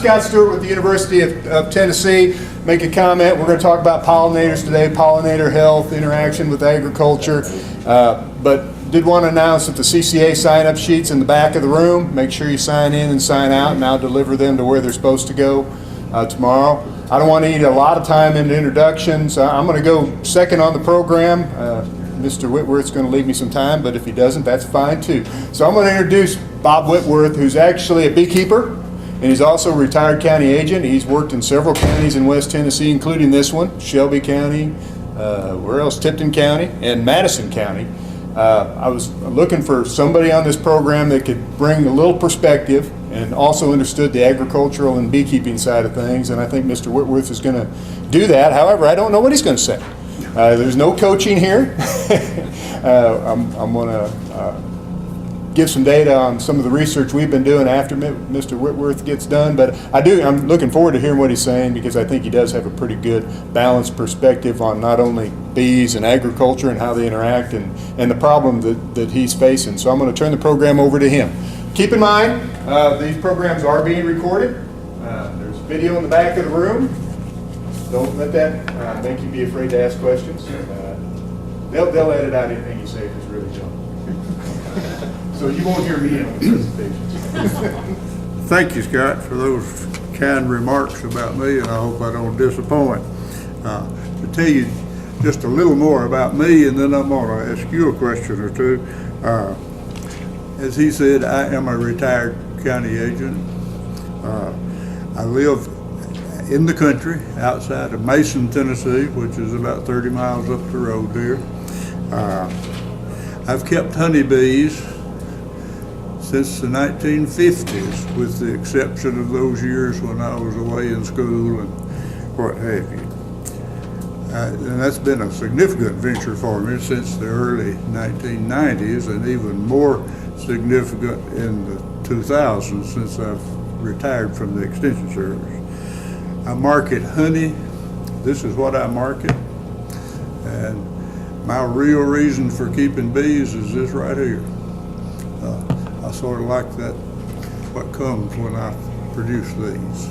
Scot Stewart with the University of Tennessee. Make a comment. We're going to talk about pollinators today, pollinator health, interaction with agriculture. But did want to announce that the CCA sign-up sheet's in the back of the room. Make sure you sign in and sign out, and I'll deliver them to where they're supposed to go tomorrow. I don't want to eat a lot of time into introductions. I'm going to go second on the program. Mr. Whitworth's going to leave me some time, but if he doesn't, that's fine too. So I'm going to introduce Bob Whitworth, who's actually a beekeeper, and he's also a retired county agent. He's worked in several counties in West Tennessee, including this one, Shelby County, where else? Tipton County, and Madison County. I was looking for somebody on this program that could bring a little perspective and also understood the agricultural and beekeeping side of things, and I think Mr. Whitworth is going to do that. However, I don't know what he's going to say. There's no coaching here. I'm going to give some data on some of the research we've been doing after Mr. Whitworth gets done, but I'm looking forward to hearing what he's saying, because I think he does have a pretty good balanced perspective on not only bees and agriculture and how they interact and the problem that he's facing. So I'm going to turn the program over to him. Keep in mind, these programs are being recorded. There's video in the back of the room. Don't let that make you be afraid to ask questions. They'll edit out anything you say if it's really dumb. So you won't hear me on the presentations. Thank you, Scott, for those kind remarks about me, and I hope I don't disappoint. To tell you just a little more about me, and then I'm going to ask you a question or two. As he said, I am a retired county agent. I live in the country outside of Mason, Tennessee, which is about 30 miles up the road there. I've kept honeybees since the 1950s, with the exception of those years when I was away in school and what have you. And that's been a significant venture for me since the early 1990s, and even more significant in the 2000s since I've retired from the Extension Service. I market honey. This is what I market. And my real reason for keeping bees is this right here. I sort of like that, what comes when I produce these.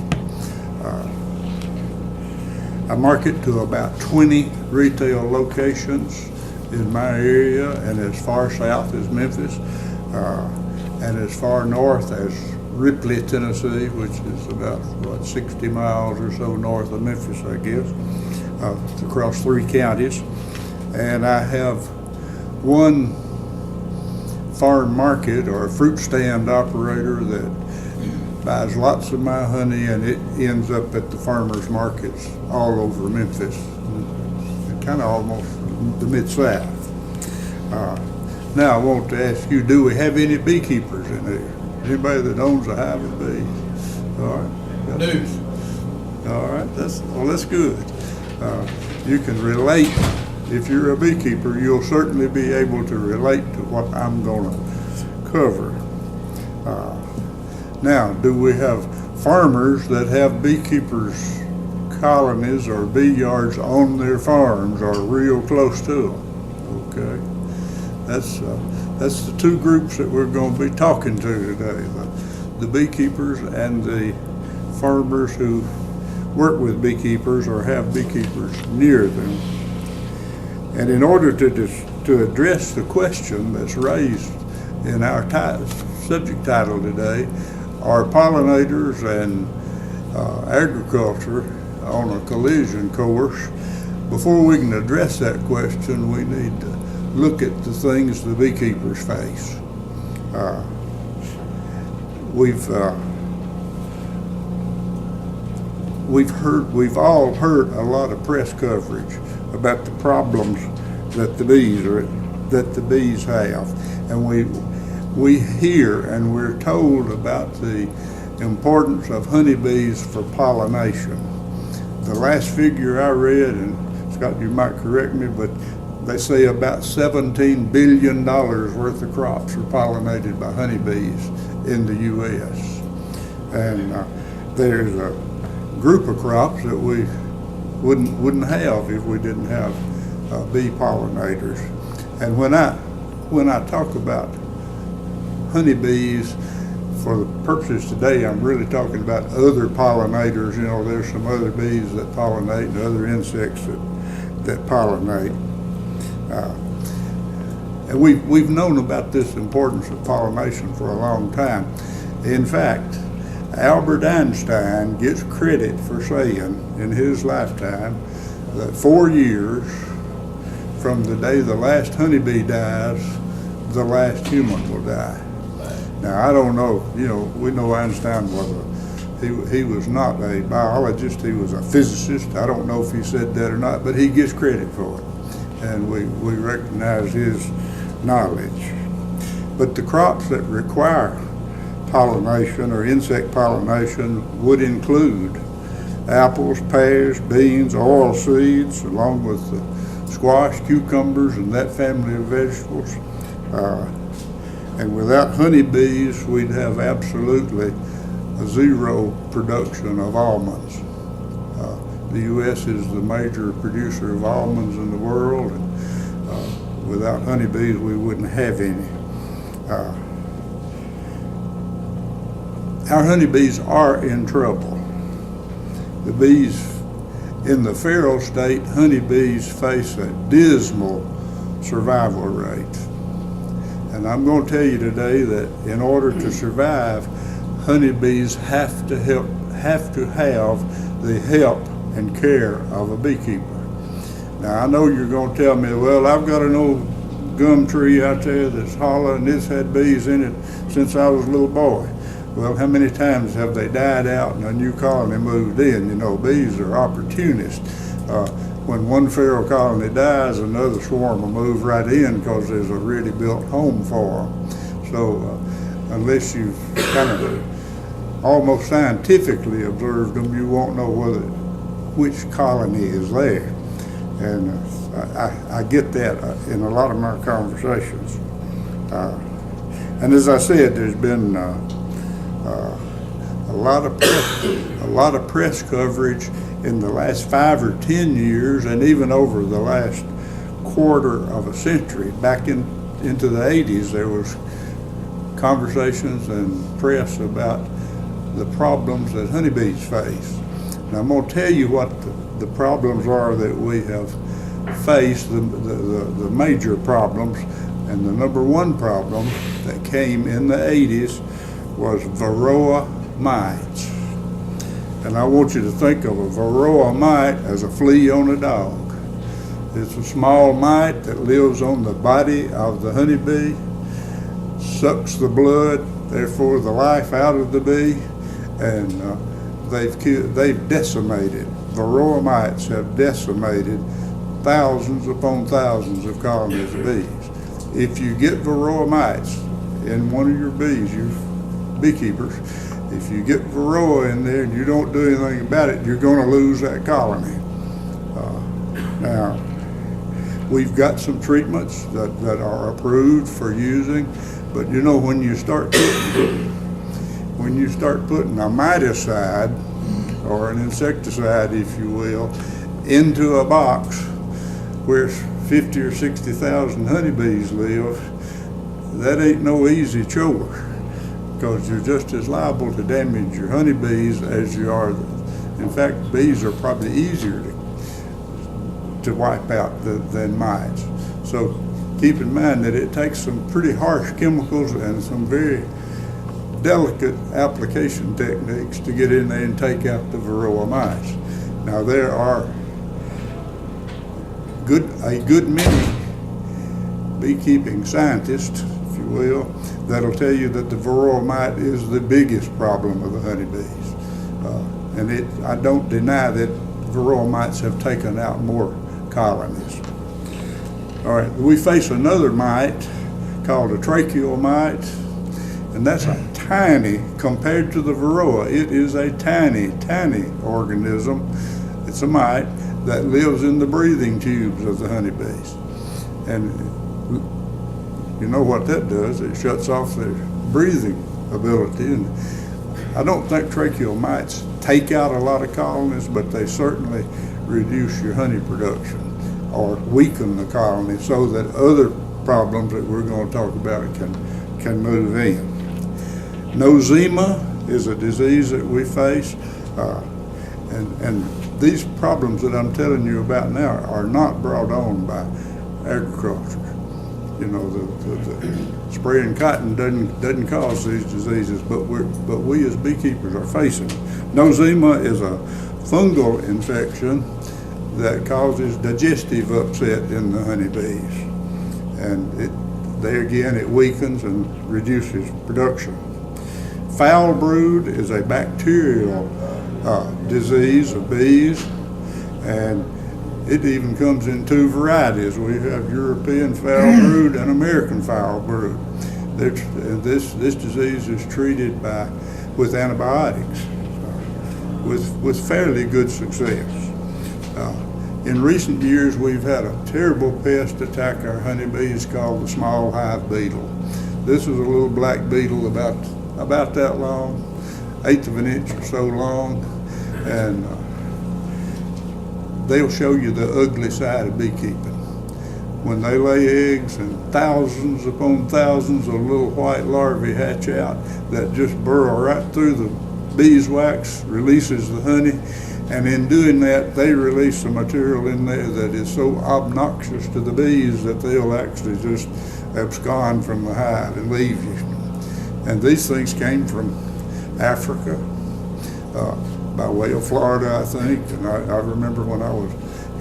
I market to about 20 retail locations in my area, and as far south as Memphis, and as far north as Ripley, Tennessee, which is about, 60 miles or so north of Memphis, I guess, across 3 counties. And I have one farm market or a fruit stand operator that buys lots of my honey, and it ends up at the farmers markets all over Memphis, kind of almost the Mid-South. Now I want to ask you, do we have any beekeepers in there? Anybody that owns a hive of bees? All right. News. All right, that's good. You can relate. If you're a beekeeper, you'll certainly be able to relate to what I'm going to cover. Now, do we have farmers that have beekeepers' colonies or bee yards on their farms or real close to them? Okay. That's the 2 groups that we're going to be talking to today, the beekeepers and the farmers who work with beekeepers or have beekeepers near them. And in order to address the question that's raised in our subject title today, are pollinators and agriculture on a collision course? Before we can address that question, we need to look at the things the beekeepers face. We've all heard a lot of press coverage about the problems that the bees have, and we hear and we're told about the importance of honeybees for pollination. The last figure I read, and Scott, you might correct me, but they say about $17 billion worth of crops are pollinated by honeybees in the U.S. And there's a group of crops that we wouldn't have if we didn't have bee pollinators. And when I talk about honeybees, for the purposes today, I'm really talking about other pollinators. You know, there's some other bees that pollinate and other insects that pollinate. And we've known about this importance of pollination for a long time. In fact, Albert Einstein gets credit for saying in his lifetime that 4 years from the day the last honeybee dies, the last human will die. Now, I don't know, you know, we know Einstein he was not a biologist, he was a physicist. I don't know if he said that or not, but he gets credit for it. And we recognize his knowledge. But the crops that require pollination or insect pollination would include apples, pears, beans, oil seeds, along with the squash, cucumbers, and that family of vegetables. And without honeybees, we'd have absolutely zero production of almonds. The U.S. is the major producer of almonds in the world, and without honeybees, we wouldn't have any. Our honeybees are in trouble. The bees in the feral state, honeybees face a dismal survival rate. And I'm going to tell you today that in order to survive, honeybees have to have the help and care of a beekeeper. Now, I know you're going to tell me, well, I've got an old gum tree out there that's hollow and it's had bees in it since I was a little boy. Well, how many times have they died out and a new colony moved in? You know, bees are opportunists. When one feral colony dies, another swarm will move right in because there's a ready built home for them. So unless you've kind of almost scientifically observed them, you won't know which colony is there. And I get that in a lot of my conversations. And as I said, there's been a lot of press coverage in the last 5 or 10 years, and even over the last quarter of a century. Back into the 80s, there was conversations and press about the problems that honeybees face. Now, I'm going to tell you what the problems are that we have faced, the major problems. And the number one problem that came in the 80s was Varroa mites. And I want you to think of a Varroa mite as a flea on a dog. It's a small mite that lives on the body of the honeybee, sucks the blood, therefore the life out of the bee, and they've decimated. Varroa mites have decimated thousands upon thousands of colonies of bees. If you get Varroa mites in one of your bees, you beekeepers, if you get Varroa in there and you don't do anything about it, you're going to lose that colony. Now, we've got some treatments that are approved for using, but you know, when you start putting a miticide or an insecticide, if you will, into a box where 50 or 60,000 honeybees live, that ain't no easy chore, because you're just as liable to damage your honeybees as you are. In fact, bees are probably easier to wipe out than mites. So keep in mind that it takes some pretty harsh chemicals and some very delicate application techniques to get in there and take out the Varroa mites. Now, there are a good many beekeeping scientists, if you will, that'll tell you that the Varroa mite is the biggest problem of the honeybees. And I don't deny that Varroa mites have taken out more colonies. All right, we face another mite called a Tracheal Mite, and that's a tiny, compared to the Varroa, it is a tiny, tiny organism. It's a mite that lives in the breathing tubes of the honeybees. And you know what that does? It shuts off their breathing ability. And I don't think tracheal mites take out a lot of colonies, but they certainly reduce your honey production or weaken the colony so that other problems that we're going to talk about can move in. Nosema is a disease that we face, and these problems that I'm telling you about now are not brought on by agriculture. You know, the spraying cotton doesn't cause these diseases, but we as beekeepers are facing them. Nosema is a fungal infection that causes digestive upset in the honeybees, and it weakens and reduces production. Foul brood is a bacterial disease of bees, and it even comes in two varieties. We have European foul brood and American foul brood. This disease is treated with antibiotics with fairly good success. In recent years, we've had a terrible pest attack our honeybees called the small hive beetle. This is a little black beetle about that long, 1/8 of an inch or so long, and they'll show you the ugly side of beekeeping. When they lay eggs and thousands upon thousands of little white larvae hatch out that just burrow right through the beeswax, releases the honey, and in doing that, they release some material in there that is so obnoxious to the bees that they'll actually just abscond from the hive and leave you. And these things came from Africa, by way of Florida, I think. And I remember when I was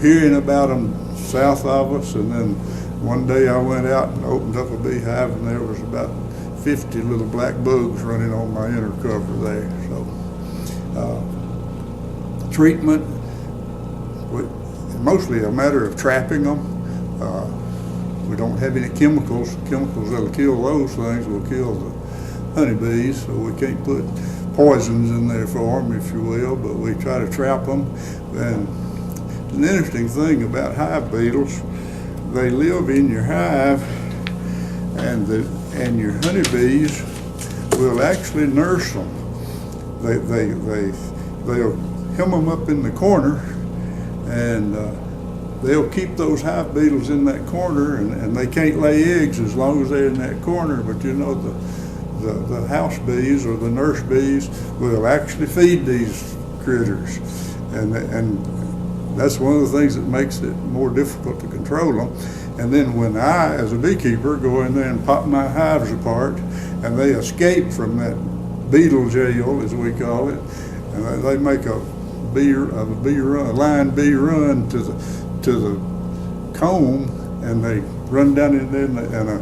hearing about them south of us, and then one day I went out and opened up a beehive, and there was about 50 little black bugs running on my inner cover there. So treatment, mostly a matter of trapping them. We don't have any chemicals. Chemicals that'll kill those things will kill the honeybees, so we can't put poisons in there for them, if you will, but we try to trap them. And an interesting thing about hive beetles, they live in your hive, and your honeybees will actually nurse them. They'll hem them up in the corner, and they'll keep those hive beetles in that corner, and they can't lay eggs as long as they're in that corner. But you know, the house bees or the nurse bees will actually feed these critters, and that's one of the things that makes it more difficult to control them. And then when I, as a beekeeper, go in there and pop my hives apart, and they escape from that beetle jail, as we call it, and they make a line bee run to the comb, and they run down in there, and a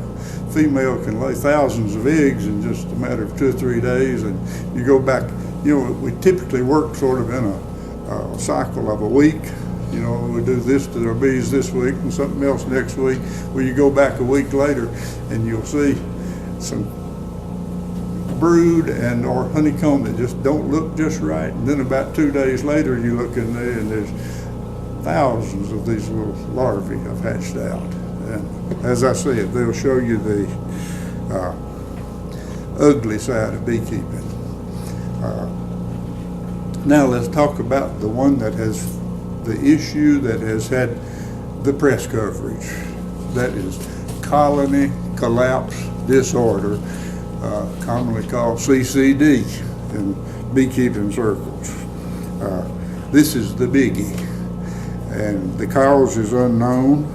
female can lay thousands of eggs in just a matter of 2 or 3 days. And you go back, you know, we typically work sort of in a cycle of a week. You know, we do this to our bees this week and something else next week. Well, you go back a week later and you'll see some brood and or honeycomb that just don't look just right. And then about 2 days later, you look in there and there's thousands of these little larvae have hatched out. And as I said, they'll show you the ugly side of beekeeping. Now let's talk about the one that has the issue that has had the press coverage. That is colony collapse disorder, commonly called CCD in beekeeping circles. This is the biggie, and the cause is unknown.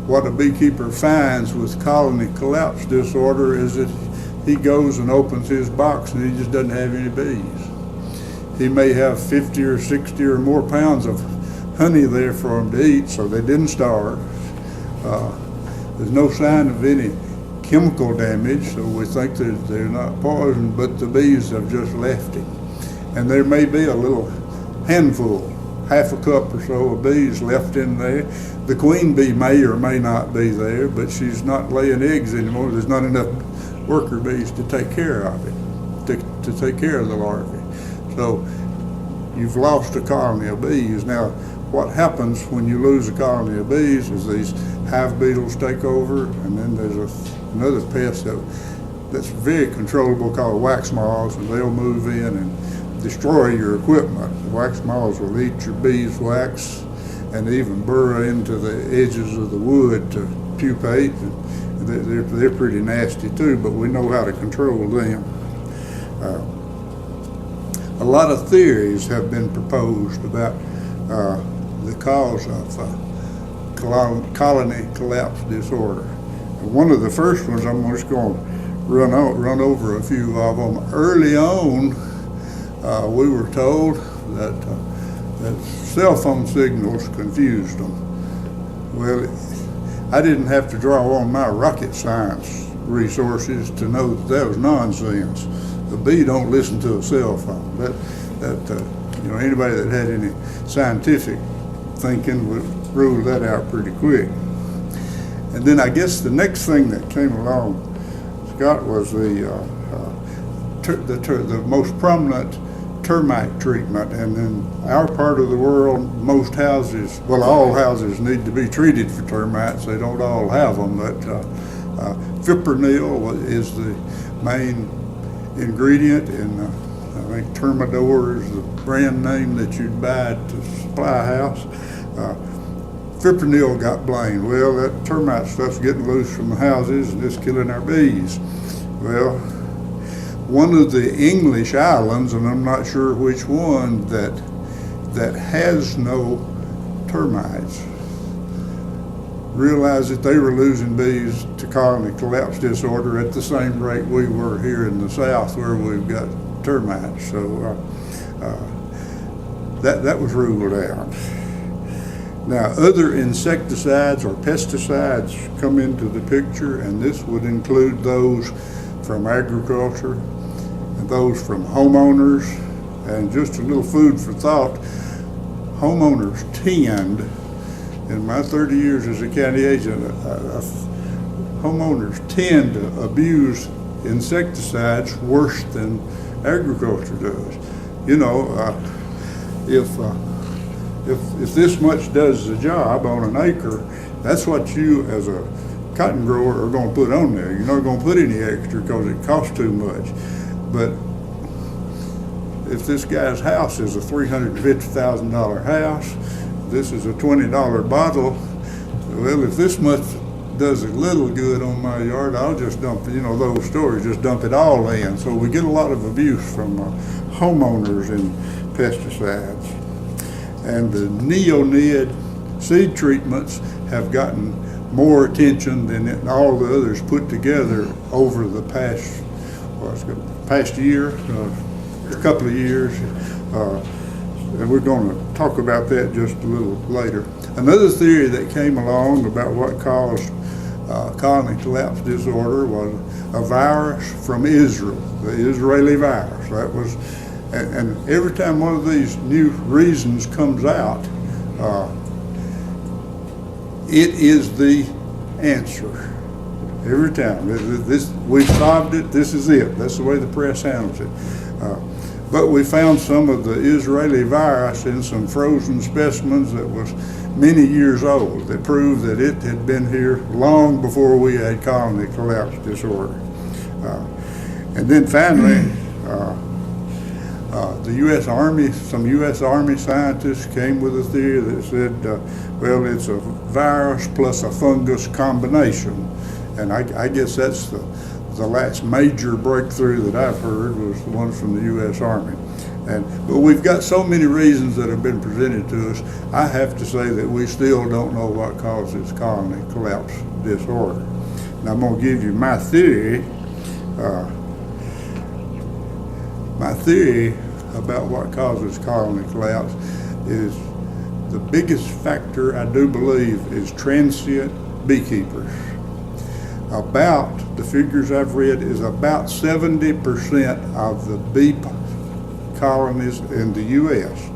What a beekeeper finds with colony collapse disorder is that he goes and opens his box and he just doesn't have any bees. He may have 50 or 60 or more pounds of honey there for them to eat, so they didn't starve. There's no sign of any chemical damage, so we think they're not poisoned, but the bees have just left him. And there may be a little handful, half a cup or so of bees left in there. The queen bee may or may not be there, but she's not laying eggs anymore. There's not enough worker bees to take care of it, to take care of the larvae. So you've lost a colony of bees. Now, what happens when you lose a colony of bees is these hive beetles take over, and then there's another pest that's very controllable called wax moths, and they'll move in and destroy your equipment. The wax moths will eat your beeswax and even burrow into the edges of the wood to pupate, and they're pretty nasty too, but we know how to control them. A lot of theories have been proposed about the cause of colony collapse disorder. And one of the first ones, I'm just going to run over a few of them. Early on, we were told that cell phone signals confused them. Well, I didn't have to draw on my rocket science resources to know that was nonsense. The bee don't listen to a cell phone. Anybody that had any scientific thinking would rule that out pretty quick. And then I guess the next thing that came along, Scott, was the most prominent termite treatment. And in our part of the world, most houses, well, all houses need to be treated for termites. They don't all have them, but fipronil is the main ingredient in, I think Termidor is the brand name that you'd buy at the supply house. Fipronil got blamed. Well, that termite stuff's getting loose from the houses and it's killing our bees. Well, one of the English islands, and I'm not sure which one, that has no termites, realized that they were losing bees to colony collapse disorder at the same rate we were here in the South, where we've got termites. So that was ruled out. Now, other insecticides or pesticides come into the picture, and this would include those from agriculture and those from homeowners. And just a little food for thought, homeowners tend, in my 30 years as a county agent, homeowners tend to abuse insecticides worse than agriculture does. You know, if this much does the job on an acre, that's what you as a cotton grower are going to put on there. You're not going to put any extra because it costs too much. But if this guy's house is a $350,000 house, this is a $20 bottle, well, if this much does a little good on my yard, I'll just dump, those stores, just dump it all in. So we get a lot of abuse from homeowners in pesticides. And the neonicotinoid seed treatments have gotten more attention than all the others put together over the past year, a couple of years. And we're going to talk about that just a little later. Another theory that came along about what caused colony collapse disorder was a virus from Israel, the Israeli virus. That was, and every time one of these new reasons comes out, it is the answer. Every time. We've solved it, this is it. That's the way the press handles it. But we found some of the Israeli virus in some frozen specimens that was many years old that proved that it had been here long before we had colony collapse disorder. And then finally, the U.S. Army, some U.S. Army scientists came with a theory that said, well, it's a virus plus a fungus combination. And I guess that's the last major breakthrough that I've heard was the one from the U.S. Army. But we've got so many reasons that have been presented to us, I have to say that we still don't know what causes colony collapse disorder. Now I'm going to give you my theory. My theory about what causes colony collapse is the biggest factor, I do believe, is transient beekeepers. The figures I've read is about 70% of the bee colonies in the U.S.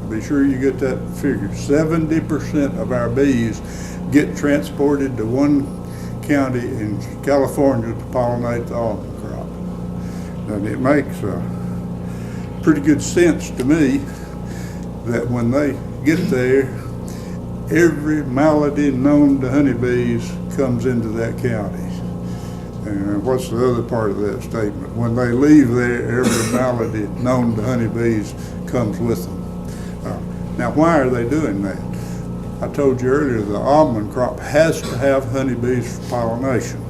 Be sure you get that figure. 70% of our bees get transported to one county in California to pollinate the almond crop. And it makes pretty good sense to me that when they get there, every malady known to honeybees comes into that county. And what's the other part of that statement? When they leave there, every malady known to honeybees comes with them. Now, why are they doing that? I told you earlier the almond crop has to have honeybees for pollination.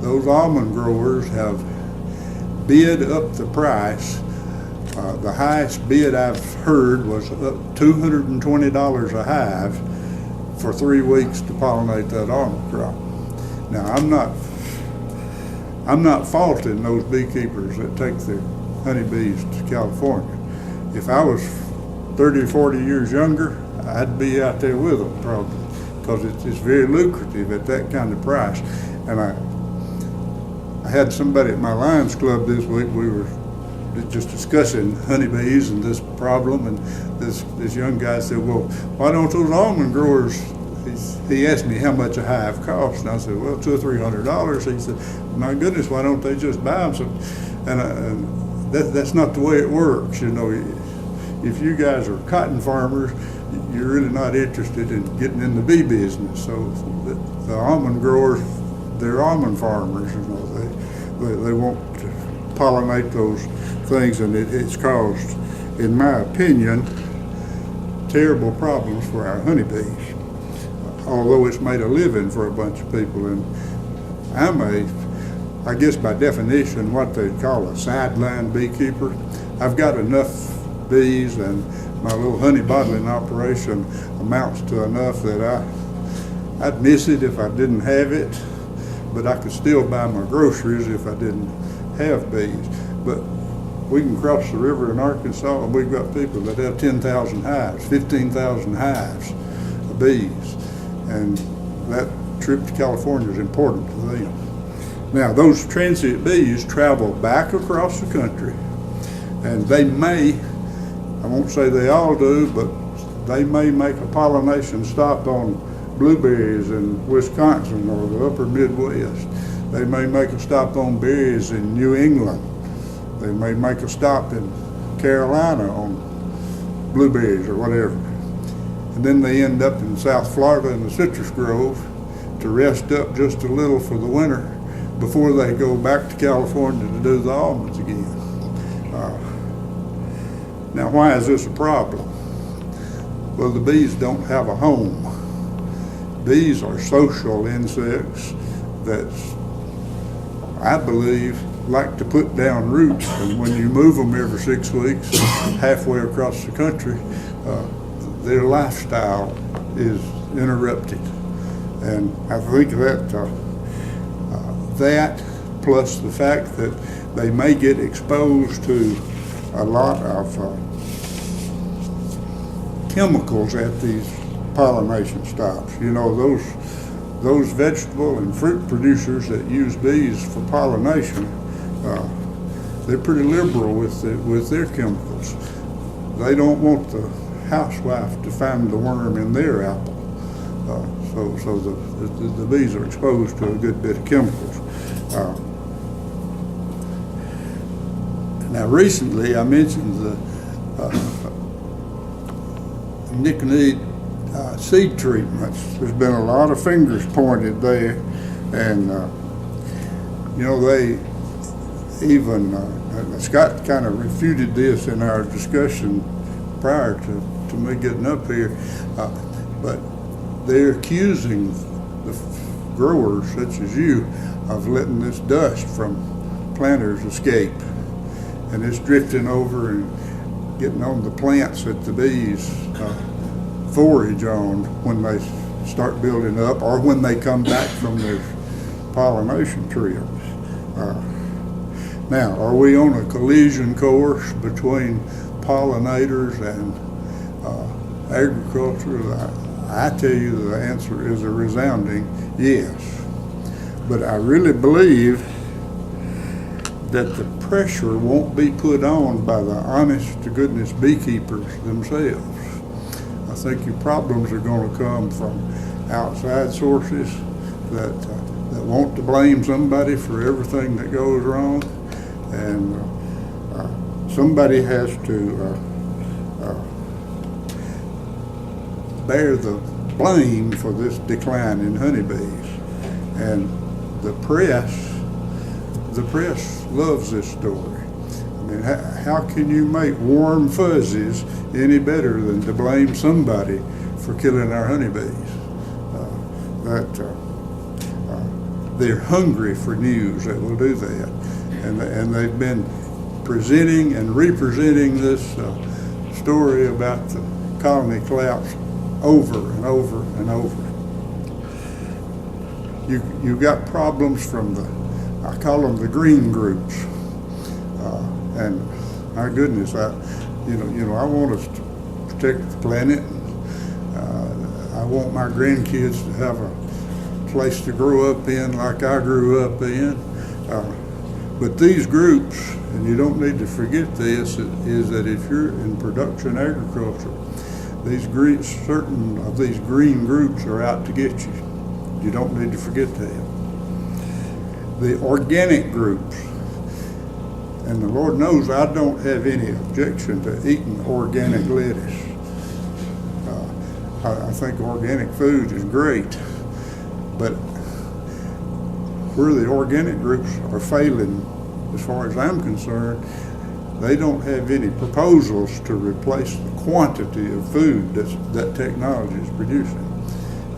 those almond growers have bid up the price. The highest bid I've heard was up $220 a hive for 3 weeks to pollinate that almond crop. Now, I'm not faulting those beekeepers that take their honeybees to California. If I was 30 or 40 years younger, I'd be out there with them probably, because it's very lucrative at that kind of price. And I had somebody at my Lions Club this week. We were just discussing honeybees and this problem, and this young guy said, well, why don't those almond growers, he asked me how much a hive costs, and I said, well, $200 or $300. He said, my goodness, why don't they just buy them some? And that's not the way it works. You know, if you guys are cotton farmers, you're really not interested in getting in the bee business. So the almond growers, they're almond farmers. You know, they want to pollinate those things, and it's caused, in my opinion, terrible problems for our honeybees. Although it's made a living for a bunch of people, and I'm I guess by definition, what they call a sideline beekeeper. I've got enough bees, and my little honey bottling operation amounts to enough that I'd miss it if I didn't have it, but I could still buy my groceries if I didn't have bees. But we can cross the river in Arkansas, and we've got people that have 10,000 hives, 15,000 hives of bees, and that trip to California is important to them. Now, those transient bees travel back across the country, and they may, I won't say they all do, but they may make a pollination stop on blueberries in Wisconsin or the upper Midwest. They may make a stop on berries in New England. They may make a stop in Carolina on blueberries or whatever. And then they end up in South Florida in the citrus grove to rest up just a little for the winter before they go back to California to do the almonds again. Now, why is this a problem? Well, the bees don't have a home. Bees are social insects that, I believe, like to put down roots, and when you move them every 6 weeks halfway across the country, their lifestyle is interrupted. And I think that that plus the fact that they may get exposed to a lot of chemicals at these pollination stops. You know, those vegetable and fruit producers that use bees for pollination, they're pretty liberal with their chemicals. They don't want the housewife to find the worm in their apple. So the bees are exposed to a good bit of chemicals. Now, recently I mentioned the neonicotinoid seed treatments. There's been a lot of fingers pointed there, and you know, they even Scott kind of refuted this in our discussion prior to me getting up here, but they're accusing the growers such as you of letting this dust from planters escape, and it's drifting over and getting on the plants that the bees forage on when they start building up or when they come back from their pollination trips. Now, are we on a collision course between pollinators and agriculture? I tell you the answer is a resounding yes. But I really believe that the pressure won't be put on by the honest-to-goodness beekeepers themselves. I think your problems are going to come from outside sources that want to blame somebody for everything that goes wrong, and somebody has to bear the blame for this decline in honeybees. And the press loves this story. I mean, how can you make warm fuzzies any better than to blame somebody for killing our honeybees? they're hungry for news that will do that. And they've been presenting and representing this story about the colony collapse over and over and over. You got problems from I call them the green groups, and my goodness, I want us to protect the planet. I want my grandkids to have a place to grow up in like I grew up in. But these groups, and you don't need to forget this, is that if you're in production agriculture, certain of these green groups are out to get you. You don't need to forget that. The organic groups, and the Lord knows I don't have any objection to eating organic lettuce. I think organic food is great, but where the organic groups are failing, as far as I'm concerned, they don't have any proposals to replace the quantity of food that technology is producing.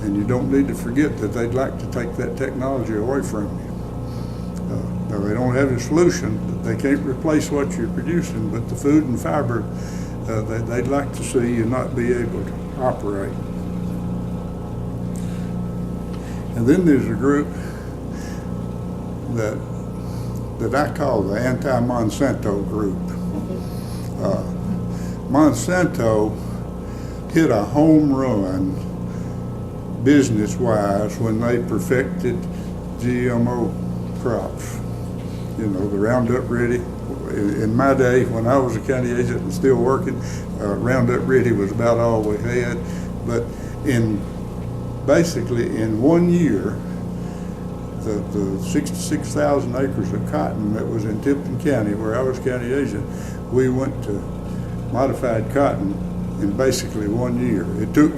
And you don't need to forget that they'd like to take that technology away from you. Now, they don't have a solution. They can't replace what you're producing, but the food and fiber they'd like to see you not be able to operate. And then there's a group that I call the anti-Monsanto group. Monsanto hit a home run business-wise when they perfected GMO crops. The Roundup Ready. In my day, when I was a county agent and still working, Roundup Ready was about all we had. But basically in 1 year, the 66,000 acres of cotton that was in Tipton County, where I was county agent, we went to modified cotton in basically 1 year. It took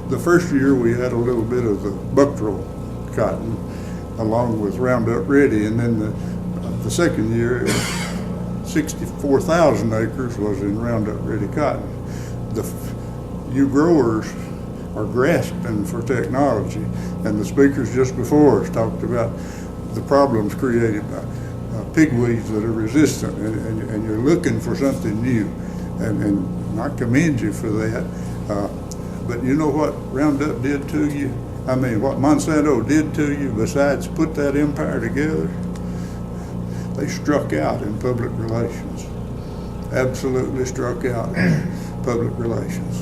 the first year we had a little bit of the buckrow cotton along with Roundup Ready, and then the second year, 64,000 acres was in Roundup Ready cotton. You growers are grasping for technology, and the speakers just before us talked about the problems created by pigweeds that are resistant, and you're looking for something new, and I commend you for that. But you know what Roundup did to you? I mean, what Monsanto did to you, besides put that empire together? They struck out in public relations. Absolutely struck out in public relations.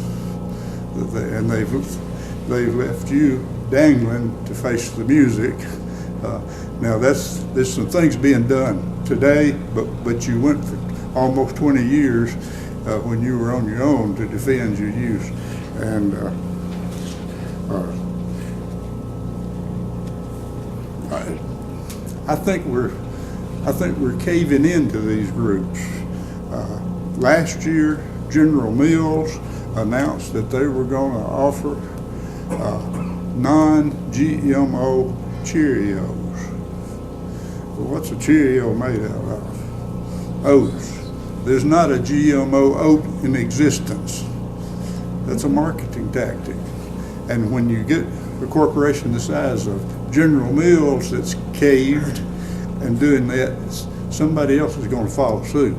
And they've left you dangling to face the music. Now there's some things being done today, but you went for almost 20 years when you were on your own to defend your use. And I think we're caving into these groups. Last year, General Mills announced that they were going to offer non-GMO Cheerios. Well, what's a Cheerio made out of? Oats. There's not a GMO oat in existence. That's a marketing tactic. And when you get a corporation the size of General Mills that's caved and doing that, somebody else is going to follow suit.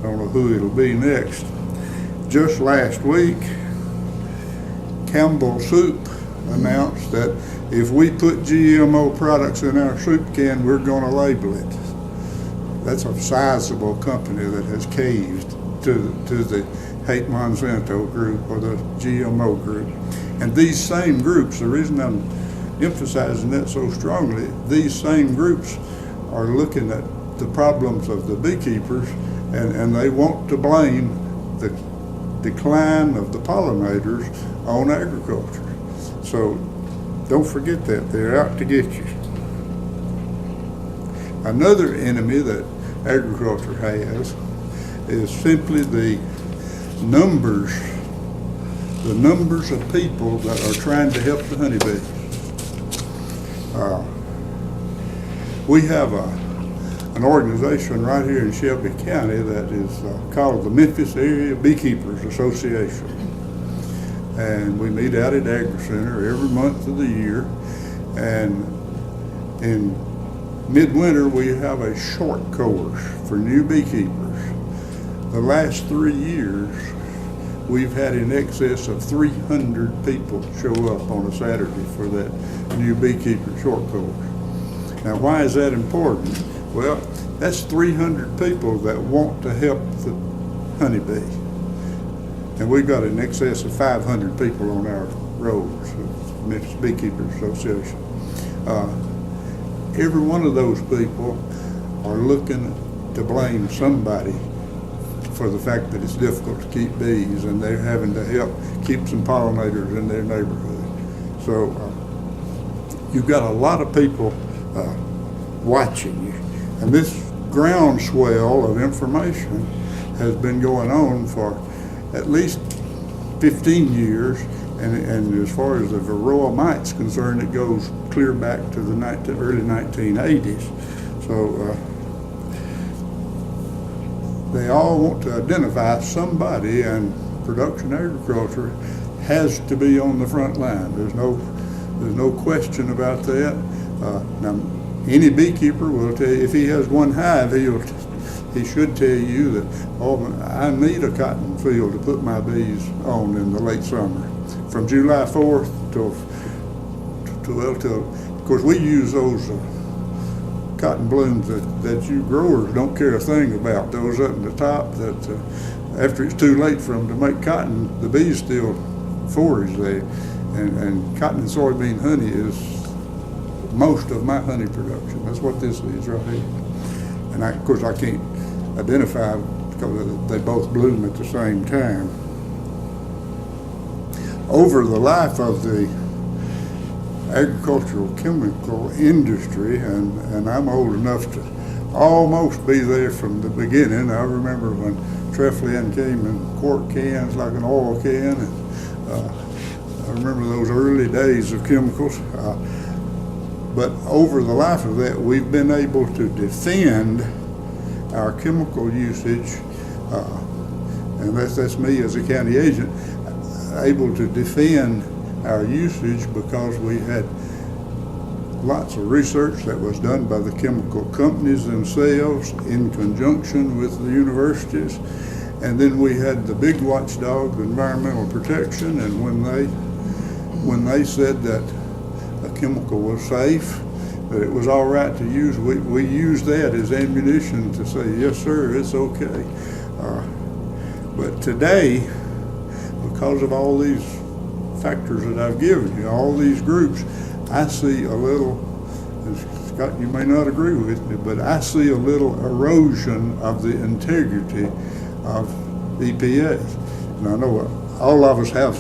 I don't know who it'll be next. Just last week, Campbell Soup announced that if we put GMO products in our soup can, we're going to label it. That's a sizable company that has caved to the Hate Monsanto group or the GMO group. And these same groups, the reason I'm emphasizing that so strongly, these same groups are looking at the problems of the beekeepers, and they want to blame the decline of the pollinators on agriculture. So don't forget that. They're out to get you. Another enemy that agriculture has is simply the numbers of people that are trying to help the honeybees. We have an organization right here in Shelby County that is called the Memphis Area Beekeepers Association. And we meet out at Agri Center every month of the year. And In midwinter, we have a short course for new beekeepers. The last 3 years, we've had in excess of 300 people show up on a Saturday for that new beekeeper short course. Now, why is that important? Well, that's 300 people that want to help the honeybee. And we've got in excess of 500 people on our rolls, Memphis Beekeepers Association. Every one of those people are looking to blame somebody for the fact that it's difficult to keep bees, and they're having to help keep some pollinators in their neighborhood. So you've got a lot of people watching you. And this groundswell of information has been going on for at least 15 years. And as far as the varroa mite's concerned, it goes clear back to the early 1980s. So they all want to identify somebody, and production agriculture has to be on the front line. There's no question about that. Now, any beekeeper will tell you, if he has one hive, he should tell you that, oh, I need a cotton field to put my bees on in the late summer. From July 4th till, of course, we use those cotton blooms that you growers don't care a thing about. Those up in the top that after it's too late for them to make cotton, the bees still forage there. And cotton and soybean honey is most of my honey production. That's what this is right here. And of course, I can't identify because they both bloom at the same time. Over the life of the agricultural chemical industry, and I'm old enough to almost be there from the beginning. I remember when Tracheal came in quart cans like an oil can, and I remember those early days of chemicals. But over the life of that, we've been able to defend our chemical usage, and that's me as a county agent, able to defend our usage because we had lots of research that was done by the chemical companies themselves in conjunction with the universities. And then we had the big watchdog, environmental protection, and when they said that a chemical was safe, that it was all right to use, we used that as ammunition to say, yes sir, it's okay. But today, because of all these factors that I've given you, all these groups, I see a little, Scott, you may not agree with me, but I see a little erosion of the integrity of EPA. And I know all of us have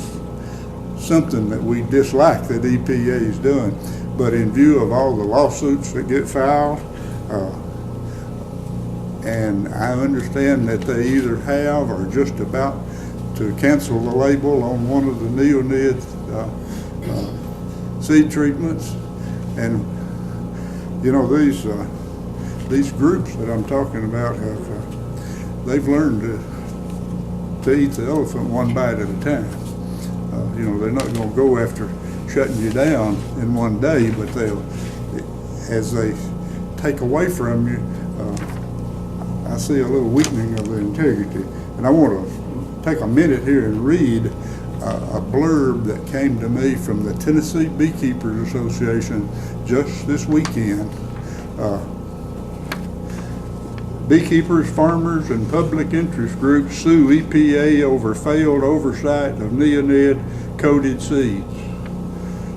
something that we dislike that EPA is doing, but in view of all the lawsuits that get filed, and I understand that they either have or just about to cancel the label on one of the neonicotinoid seed treatments. And you know, these groups that I'm talking about they've learned to eat the elephant one bite at a time. You know, they're not going to go after shutting you down in one day, but as they take away from you, I see a little weakening of the integrity. And I want to take a minute here and read a blurb that came to me from the Tennessee Beekeepers Association just this weekend. Beekeepers, farmers, and public interest groups sue EPA over failed oversight of neonicotinoid seeds.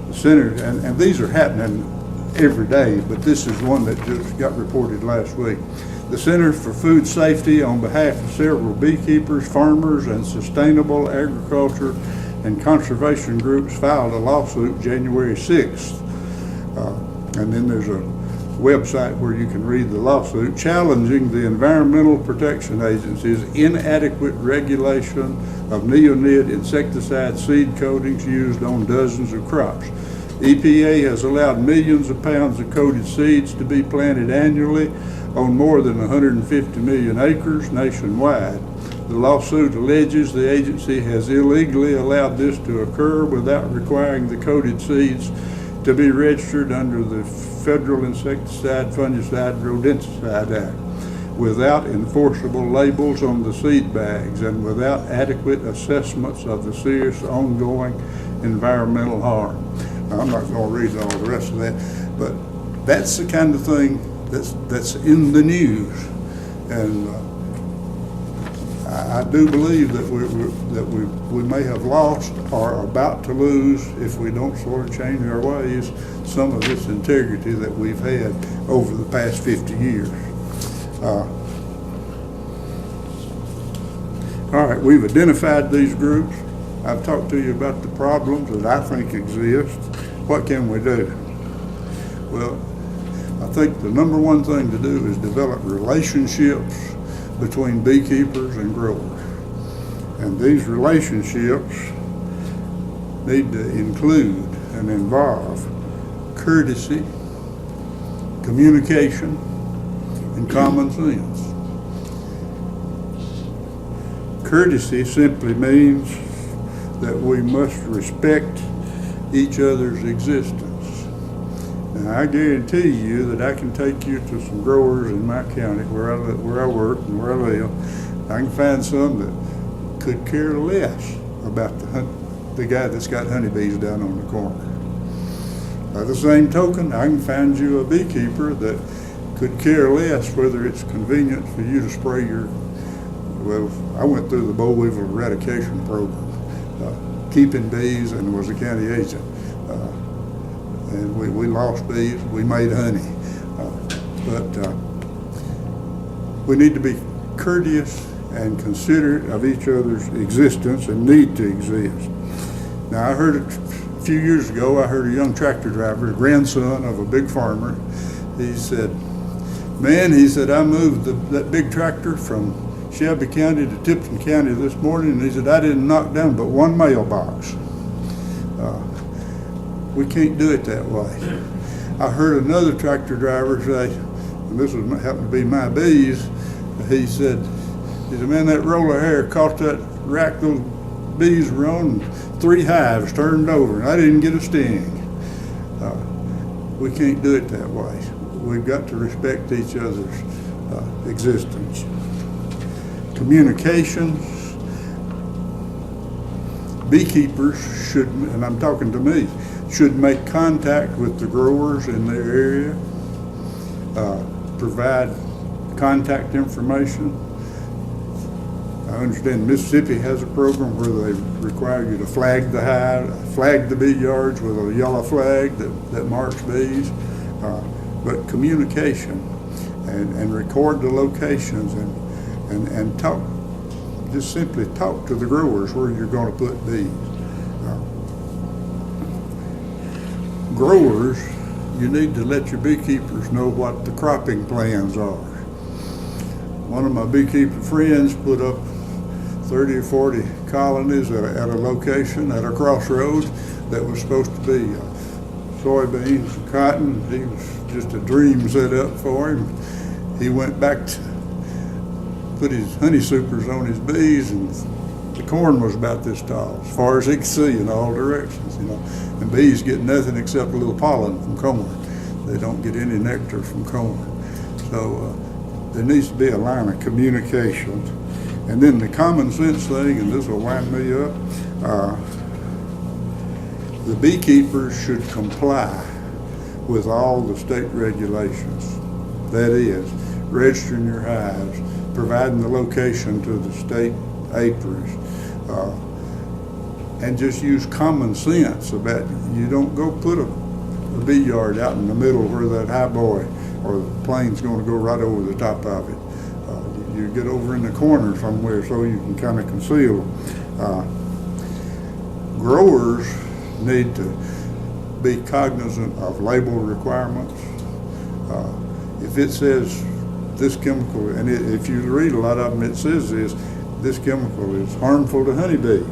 The center, and these are happening every day, but this is one that just got reported last week. The Center for Food Safety, on behalf of several beekeepers, farmers, and sustainable agriculture and conservation groups, filed a lawsuit January 6th. And then there's a website where you can read the lawsuit, challenging the Environmental Protection Agency's inadequate regulation of neonicotinoid insecticide seed coatings used on dozens of crops. EPA has allowed millions of pounds of coated seeds to be planted annually on more than 150 million acres nationwide. The lawsuit alleges the agency has illegally allowed this to occur without requiring the coated seeds to be registered under the Federal Insecticide, Fungicide, Rodenticide Act, without enforceable labels on the seed bags and without adequate assessments of the serious ongoing environmental harm. Now, I'm not going to read all the rest of that, but that's the kind of thing that's in the news, and I do believe that we may have lost or are about to lose, if we don't sort of change our ways, some of this integrity that we've had over the past 50 years. All right, we've identified these groups. I've talked to you about the problems that I think exist. What can we do? Well, I think the number one thing to do is develop relationships between beekeepers and growers. And these relationships need to include and involve courtesy, communication, and common sense. Courtesy simply means that we must respect each other's existence. Now, I guarantee you that I can take you to some growers in my county where I work and where I live. I can find some that could care less about the guy that's got honeybees down on the corner. By the same token, I can find you a beekeeper that could care less whether it's convenient for you to spray your, well, I went through the boll weevil eradication program, keeping bees, and was a county agent. And we lost bees, we made honey. But we need to be courteous and considerate of each other's existence and need to exist. Now, I heard it a few years ago, I heard a young tractor driver, grandson of a big farmer. He said, man, he said, I moved that big tractor from Shelby County to Tipton County this morning, and he said, I didn't knock down but one mailbox. We can't do it that way. I heard another tractor driver say, and this happened to be my bees, he said, man, that roll of hair caught that rack those bees were on, 3 hives turned over, and I didn't get a sting. We can't do it that way. We've got to respect each other's existence. Communications. Beekeepers should, and I'm talking to me, should make contact with the growers in their area, provide contact information. I understand Mississippi has a program where they require you to flag the hive, flag the bee yards with a yellow flag that marks bees. But communication and record the locations and talk, just simply talk to the growers where you're going to put bees. Growers, you need to let your beekeepers know what the cropping plans are. One of my beekeeper friends put up 30 or 40 colonies at a location at a crossroads that was supposed to be soybeans and cotton. He was just a dream set up for him. He went back to put his honey supers on his bees, and the corn was about this tall, as far as he could see in all directions, And bees get nothing except a little pollen from corn. They don't get any nectar from corn. So there needs to be a line of communication. And then the common sense thing, and this will wind me up, the beekeepers should comply with all the state regulations. That is, registering your hives, providing the location to the state apiaries, and just use common sense about, you don't go put a bee yard out in the middle where that high boy or the plane's going to go right over the top of it. You get over in the corner somewhere so you can kind of conceal. Growers need to be cognizant of label requirements. If it says this chemical, and if you read a lot of them, it says this chemical is harmful to honeybees,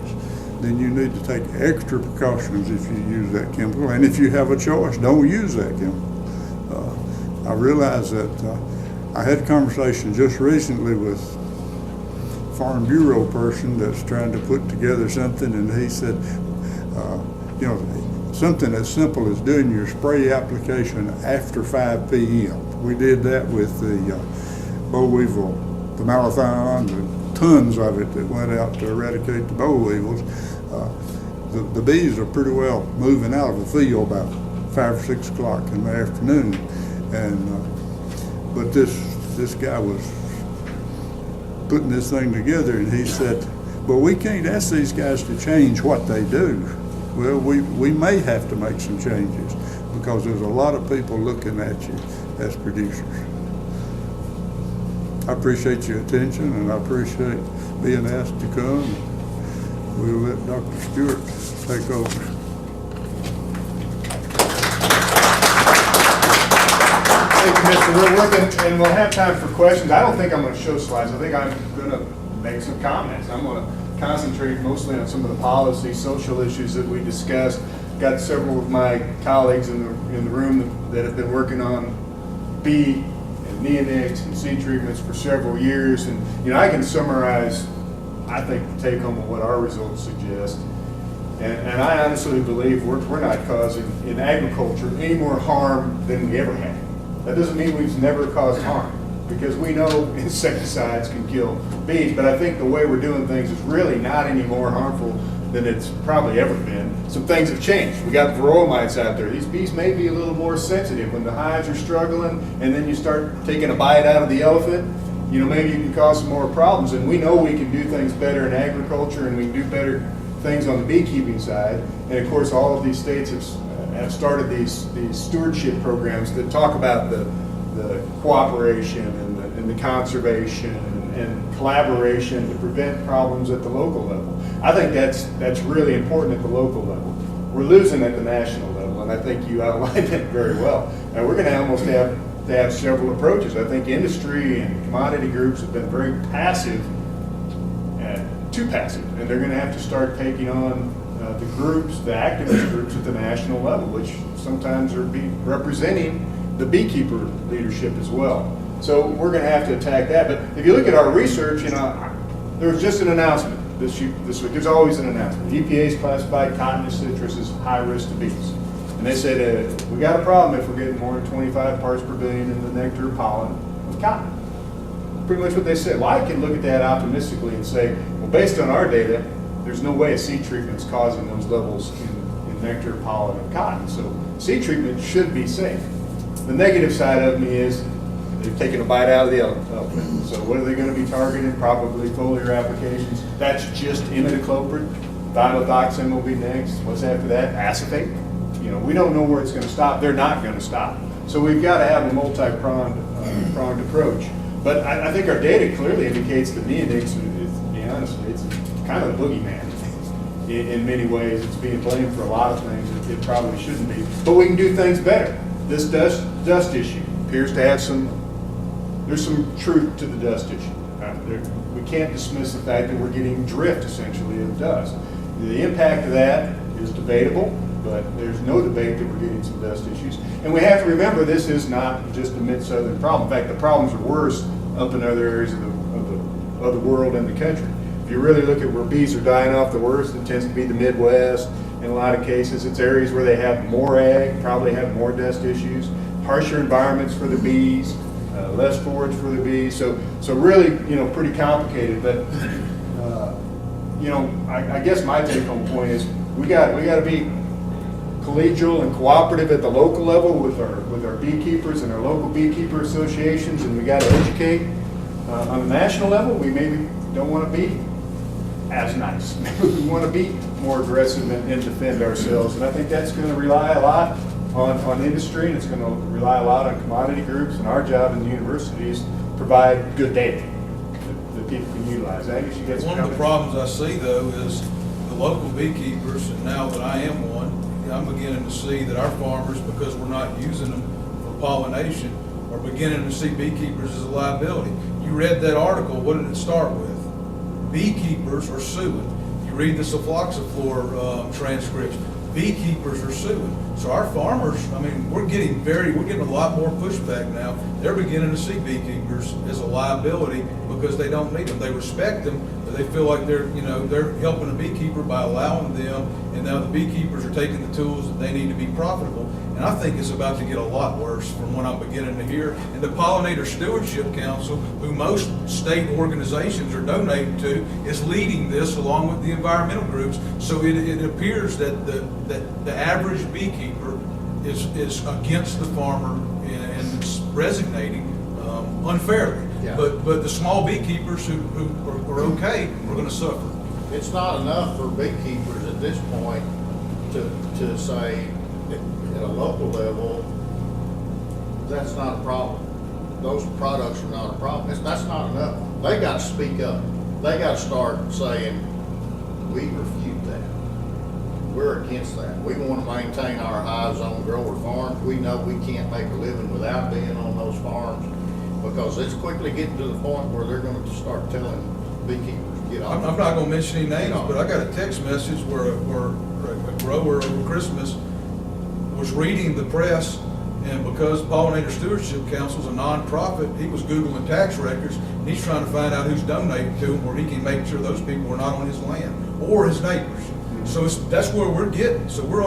then you need to take extra precautions if you use that chemical. And if you have a choice, don't use that chemical. I realize that I had a conversation just recently with a Farm Bureau person that's trying to put together something, and he said, something as simple as doing your spray application after 5 p.m. We did that with the boll weevil, the malathion, and tons of it that went out to eradicate the boll weevils. The bees are pretty well moving out of the field about 5 or 6 o'clock in the afternoon, and but this guy was putting this thing together, and he said, "But we can't ask these guys to change what they do." Well, we may have to make some changes because there's a lot of people looking at you as producers. I appreciate your attention, and I appreciate being asked to come. We'll let Dr. Stewart take over. Thank you, Mr. Whitworth, and we'll have time for questions. I don't think I'm going to show slides. I think I'm going to make some comments. I'm going to concentrate mostly on some of the policy, social issues that we discussed. Got several of my colleagues in the room that have been working on bee and neonics and seed treatments for several years, and I can summarize, I think, the take home of what our results suggest. And I honestly believe we're not causing in agriculture any more harm than we ever have. That doesn't mean we've never caused harm, because we know insecticides can kill bees, but I think the way we're doing things is really not any more harmful than it's probably ever been. Some things have changed. We got varroa mites out there. These bees may be a little more sensitive when the hives are struggling, and then you start taking a bite out of the elephant. Maybe you can cause some more problems, and we know we can do things better in agriculture, and we can do better things on the beekeeping side. And of course, all of these states have started these stewardship programs that talk about the cooperation and the conservation and collaboration to prevent problems at the local level. I think that's really important at the local level. We're losing at the national level, and I think you outlined it very well. Now we're going to almost have to have several approaches. I think industry and commodity groups have been very passive, too passive, and they're going to have to start taking on the groups, the activist groups at the national level, which sometimes are representing the beekeeper leadership as well. So we're going to have to attack that. But if you look at our research, there was just an announcement this week. There's always an announcement. EPA's classified cotton and citrus as high risk to bees. And they said, we got a problem if we're getting more than 25 parts per billion in the nectar pollen of cotton. Pretty much what they said. Well, I can look at that optimistically and say, well, based on our data, there's no way a seed treatment's causing those levels in nectar pollen of cotton. So seed treatment should be safe. The negative side of me is they've taken a bite out of the elephant. So what are they going to be targeting? Probably foliar applications. That's just imidacloprid. Thiomethoxam will be next. What's after that? Acephate. We don't know where it's going to stop. They're not going to stop. So we've got to have a multi-pronged approach. But I think our data clearly indicates that neonics, to be honest, it's kind of a boogeyman. In many ways, it's being blamed for a lot of things that it probably shouldn't be. But we can do things better. This dust issue appears to have there's some truth to the dust issue. We can't dismiss the fact that we're getting drift, essentially, of dust. The impact of that is debatable, but there's no debate that we're getting some dust issues. And we have to remember this is not just a mid-southern problem. In fact, the problems are worse up in other areas of the world and the country. If you really look at where bees are dying off the worst, it tends to be the Midwest. In a lot of cases, it's areas where they have more ag, probably have more dust issues, harsher environments for the bees, less forage for the bees. So really, pretty complicated. But I guess my take-home point is we got to be collegial and cooperative at the local level with our beekeepers and our local beekeeper associations, and we got to educate. On the national level, we maybe don't want to be as nice. We want to be more aggressive and defend ourselves, and I think that's going to rely a lot on industry, and it's going to rely a lot on commodity groups, and our job in the university is to provide good data that people can utilize. I guess you guys One of the problems I see, though, is the local beekeepers, and now that I am one, I'm beginning to see that our farmers, because we're not using them for pollination, are beginning to see beekeepers as a liability. You read that article, what did it start with? Beekeepers are suing. You read the sulfoxaflor transcripts, beekeepers are suing. So our farmers, we're getting a lot more pushback now. They're beginning to see beekeepers as a liability because they don't need them. They respect them, but they feel like they're helping a beekeeper by allowing them, and now the beekeepers are taking the tools that they need to be profitable. And I think it's about to get a lot worse from what I'm beginning to hear. And the Pollinator Stewardship Council, who most state organizations are donating to, is leading this along with the environmental groups. So it appears that the average beekeeper is against the farmer and it's resignating unfairly. Yeah. But the small beekeepers who are okay are going to suffer. It's not enough for beekeepers at this point to say at a local level, that's not a problem. Those products are not a problem. That's not enough. They got to speak up. They got to start saying, we refute that. We're against that. We want to maintain our hives on grower farms. We know we can't make a living without being on those farms, because it's quickly getting to the point where they're going to start telling beekeepers, get off. I'm not going to mention any names, but I got a text message where a grower over Christmas was reading the press, and because Pollinator Stewardship Council is a nonprofit, he was Googling tax records, and he's trying to find out who's donating to him, where he can make sure those people are not on his land or his neighbors. So that's where we're getting. So we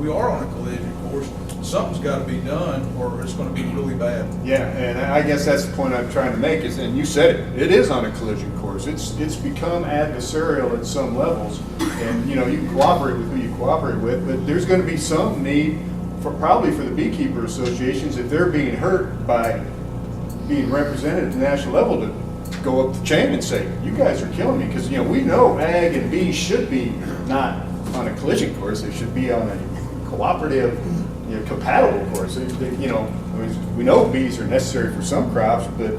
are on a collision course. Something's got to be done, or it's going to be really bad. Yeah, and I guess that's the point I'm trying to make is, and you said it is on a collision course. It's become adversarial at some levels, and you can cooperate with who you cooperate with, but there's going to be some need probably for the beekeeper associations, if they're being hurt by being represented at the national level, to go up the chain and say, you guys are killing me, because we know ag and bees should be not on a collision course. They should be on a cooperative, compatible course. We know bees are necessary for some crops, but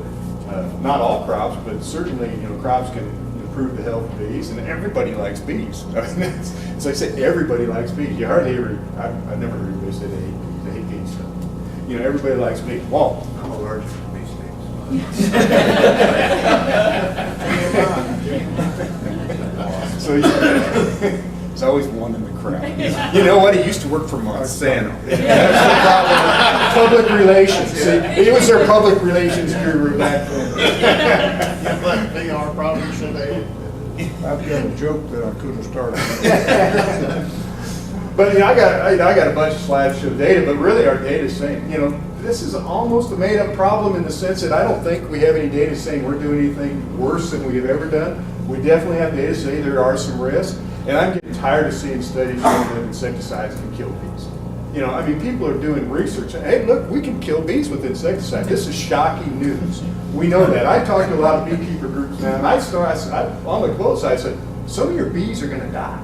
not all crops, but certainly crops can improve the health of bees, and everybody likes bees. I mean, it's like I said, everybody likes bees. You hardly ever, I've never heard anybody say they hate bees. Everybody likes bees. Walt, I'm allergic to bee stings. So there's always one in the crowd. You know what? He used to work for Monsanto. That's the problem. Public relations. See, he was their public relations guru back then. But PR probably should have. I've got a joke that I couldn't start. But I got a bunch of slideshow data, but really our data is saying, this is almost a made-up problem in the sense that I don't think we have any data saying we're doing anything worse than we have ever done. We definitely have data saying there are some risks, and I'm getting tired of seeing studies showing that insecticides can kill bees. People are doing research. Hey, look, we can kill bees with insecticide. This is shocking news. We know that. I talked to a lot of beekeeper groups now, and I on the close side, I said, some of your bees are going to die.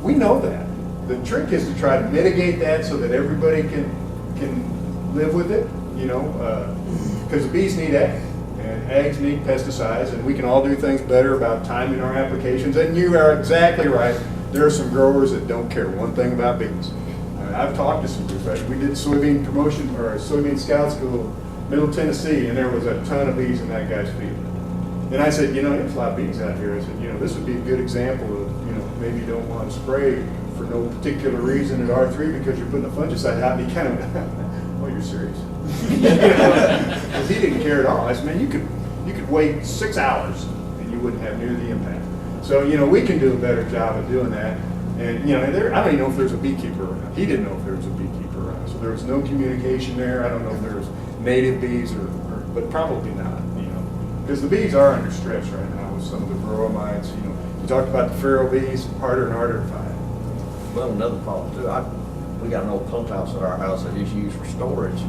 We know that. The trick is to try to mitigate that so that everybody can live with it, because the bees need eggs, and eggs need pesticides, and we can all do things better about timing our applications. And you are exactly right. There are some growers that don't care one thing about bees. I've talked to some groups. We did soybean promotion or soybean scout school, Middle Tennessee, and there was a ton of bees in that guy's field. And I said, there's a lot of bees out here. I said, this would be a good example of, maybe you don't want to spray for no particular reason at R3 because you're putting a fungicide out, and he kind of, oh, you're serious? Because he didn't care at all. I said, man, you could wait 6 hours and you wouldn't have near the impact. So, we can do a better job of doing that. And, I don't even know if there's a beekeeper around. He didn't know if there was a beekeeper around. So there was no communication there. I don't know if there was native bees but probably not, because the bees are under stress right now with some of the bromides. You talked about the feral bees, harder and harder to find. Well, another problem too, we got an old pump house at our house that is used for storage.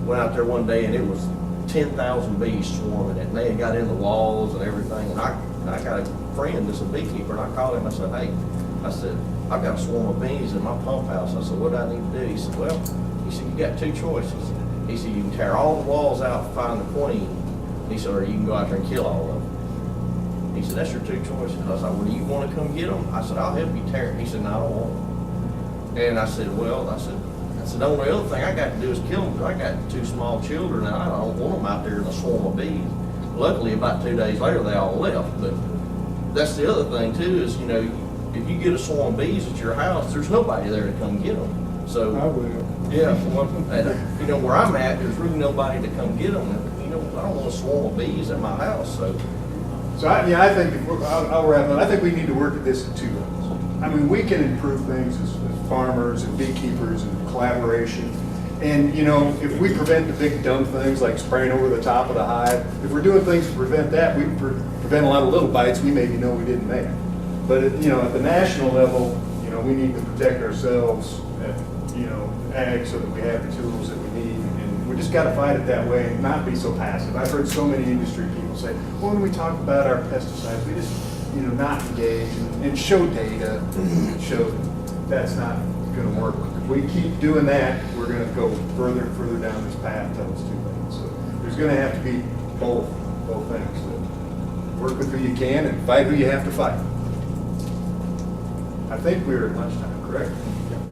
Went out there one day and it was 10,000 bees swarming it, and they had got in the walls and everything. And I got a friend that's a beekeeper, and I called him. I said, hey, I've got a swarm of bees in my pump house. I said, what do I need to do? He said, well, you got two choices. He said, you can tear all the walls out and find the queen. He said, or you can go out there and kill all of them. He said, that's your two choices. I said, well, do you want to come get them? I said, I'll help you tear it. He said, no, I don't want them. And I said, well, the only other thing I got to do is kill them, because I got two small children and I don't want them out there in a swarm of bees. Luckily, about 2 days later, they all left. But that's the other thing too, is, if you get a swarm of bees at your house, there's nobody there to come get them. So I will. yeah, well, and, where I'm at, there's really nobody to come get them. And, I don't want a swarm of bees at my house. So So I think, I'll wrap up, I think we need to work at this at two levels. I mean, we can improve things as farmers and beekeepers and collaboration. And, you know, if we prevent the big dumb things like spraying over the top of the hive, if we're doing things to prevent that, we can prevent a lot of little bites we maybe know we didn't make. But, you know, at the national level, you know, we need to protect ourselves at, you know, ag so that we have the tools that we need. And we just got to fight it that way and not be so passive. I've heard so many industry people say, well, when we talk about our pesticides, we just, you know, not engage and show data, show that's not going to work. If we keep doing that, we're going to go further and further down this path, tell us two things. So there's going to have to be both things. So work with who you can and fight who you have to fight. I think we're at lunchtime, correct?